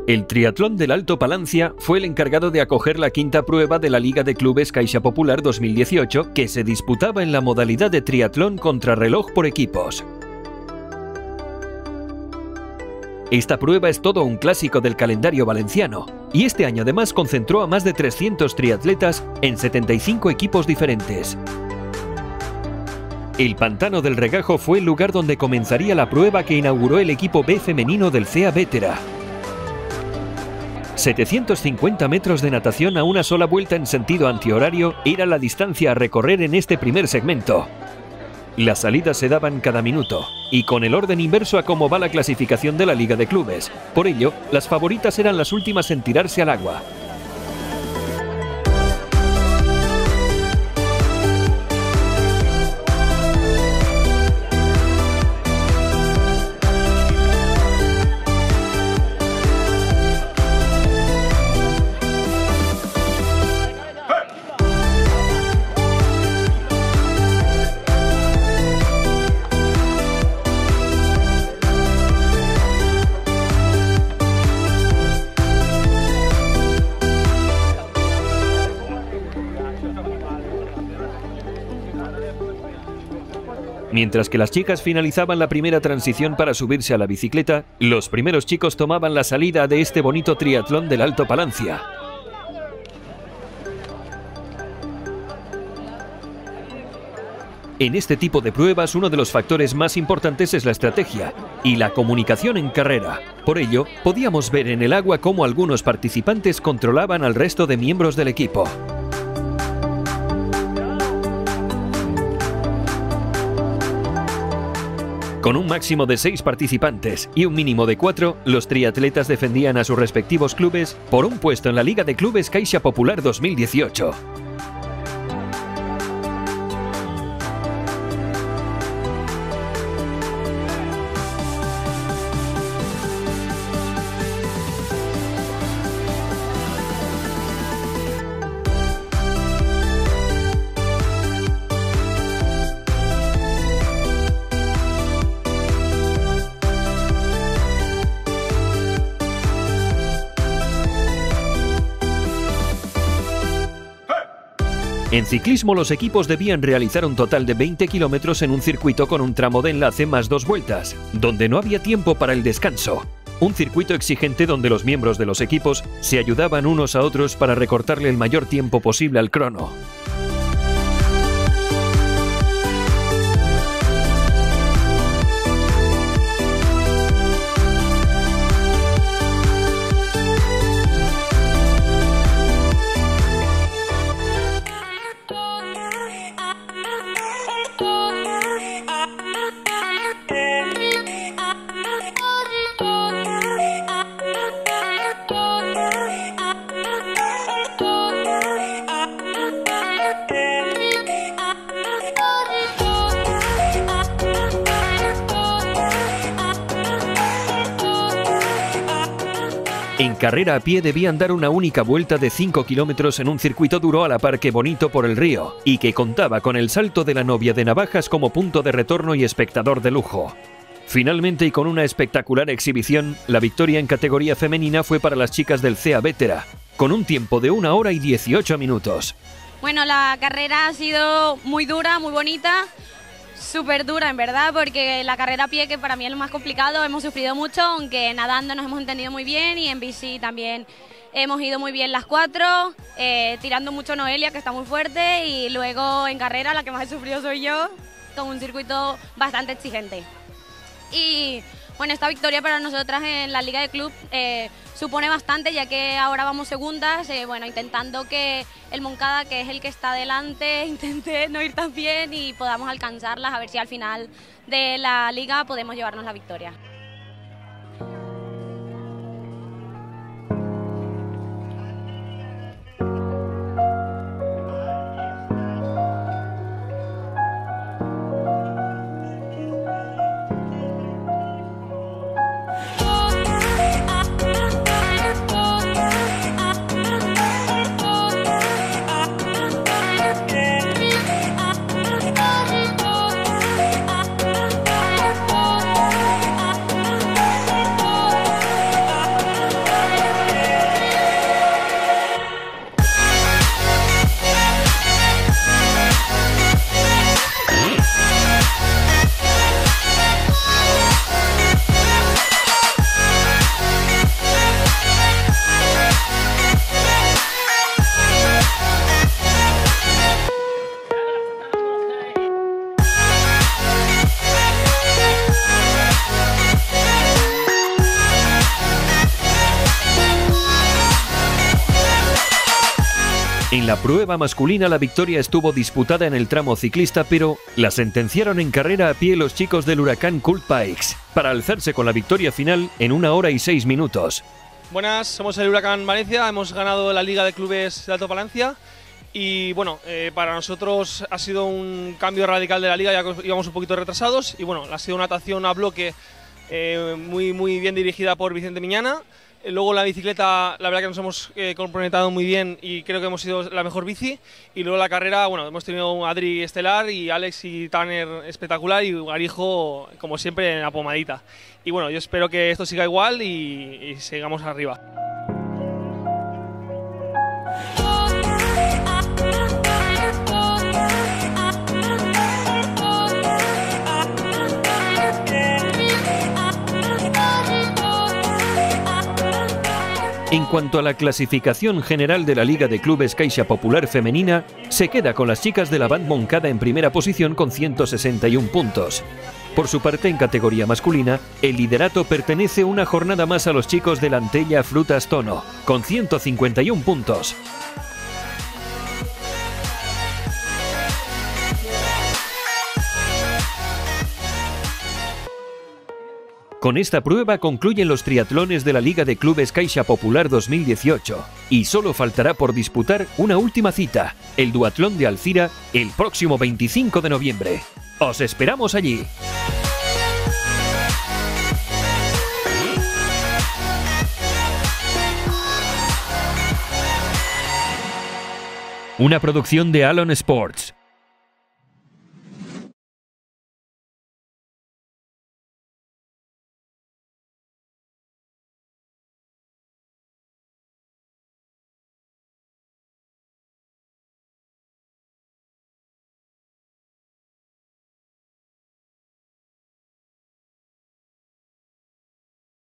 El triatlón del Alto Palancia fue el encargado de acoger la quinta prueba de la Liga de Clubes Caixa Popular 2018, que se disputaba en la modalidad de triatlón contrarreloj por equipos. Esta prueba es todo un clásico del calendario valenciano, y este año además concentró a más de 300 triatletas en 75 equipos diferentes. El Pantano del Regajo fue el lugar donde comenzaría la prueba que inauguró el equipo B femenino del CEA Vétera. 750 metros de natación a una sola vuelta en sentido antihorario era la distancia a recorrer en este primer segmento. Las salidas se daban cada minuto, y con el orden inverso a cómo va la clasificación de la Liga de Clubes. Por ello, las favoritas eran las últimas en tirarse al agua. Mientras que las chicas finalizaban la primera transición para subirse a la bicicleta, los primeros chicos tomaban la salida de este bonito triatlón del Alto Palancia. En este tipo de pruebas, uno de los factores más importantes es la estrategia y la comunicación en carrera. Por ello, podíamos ver en el agua cómo algunos participantes controlaban al resto de miembros del equipo. Con un máximo de 6 participantes y un mínimo de 4, los triatletas defendían a sus respectivos clubes por un puesto en la Liga de Clubes Caixa Popular 2018. En ciclismo, los equipos debían realizar un total de 20 kilómetros en un circuito con un tramo de enlace más 2 vueltas, donde no había tiempo para el descanso. Un circuito exigente donde los miembros de los equipos se ayudaban unos a otros para recortarle el mayor tiempo posible al crono. En carrera a pie debían dar una única vuelta de 5 kilómetros en un circuito duro a la par que bonito por el río, y que contaba con el salto de la Novia de Navajas como punto de retorno y espectador de lujo. Finalmente, y con una espectacular exhibición, la victoria en categoría femenina fue para las chicas del CEA Vétera, con un tiempo de 1 hora y 18 minutos. Bueno, la carrera ha sido muy dura, muy bonita. Súper dura, en verdad, porque la carrera a pie, que para mí es lo más complicado, hemos sufrido mucho, aunque nadando nos hemos entendido muy bien, y en bici también hemos ido muy bien las 4, tirando mucho Noelia, que está muy fuerte, y luego en carrera la que más he sufrido soy yo, con un circuito bastante exigente. Y bueno, esta victoria para nosotras en la Liga de Club supone bastante, ya que ahora vamos segundas, bueno, intentando que el Moncada, que es el que está delante, intente no ir tan bien y podamos alcanzarlas, a ver si al final de la liga podemos llevarnos la victoria. En la prueba masculina la victoria estuvo disputada en el tramo ciclista, pero la sentenciaron en carrera a pie los chicos del Huracán Cult Bikes, para alzarse con la victoria final en 1 hora y 6 minutos. Buenas, somos el Huracán Valencia, hemos ganado la Liga de Clubes de Alto Palencia y bueno, para nosotros ha sido un cambio radical de la Liga, ya que íbamos un poquito retrasados y bueno, ha sido una natación a bloque muy bien dirigida por Vicente Miñana. Luego la bicicleta, la verdad que nos hemos complementado muy bien y creo que hemos sido la mejor bici. Y luego la carrera, bueno, hemos tenido un Adri estelar y Alex y Tanner espectacular y Garijo, como siempre, en la pomadita. Y bueno, yo espero que esto siga igual y sigamos arriba. En cuanto a la clasificación general de la Liga de Clubes Caixa Popular Femenina, se queda con las chicas de la Band Moncada en primera posición con 161 puntos. Por su parte, en categoría masculina, el liderato pertenece una jornada más a los chicos de la Antella Frutas Tono, con 151 puntos. Con esta prueba concluyen los triatlones de la Liga de Clubes Caixa Popular 2018 y solo faltará por disputar una última cita, el duatlón de Alcira, el próximo 25 de noviembre. ¡Os esperamos allí! Una producción de Alon Sports.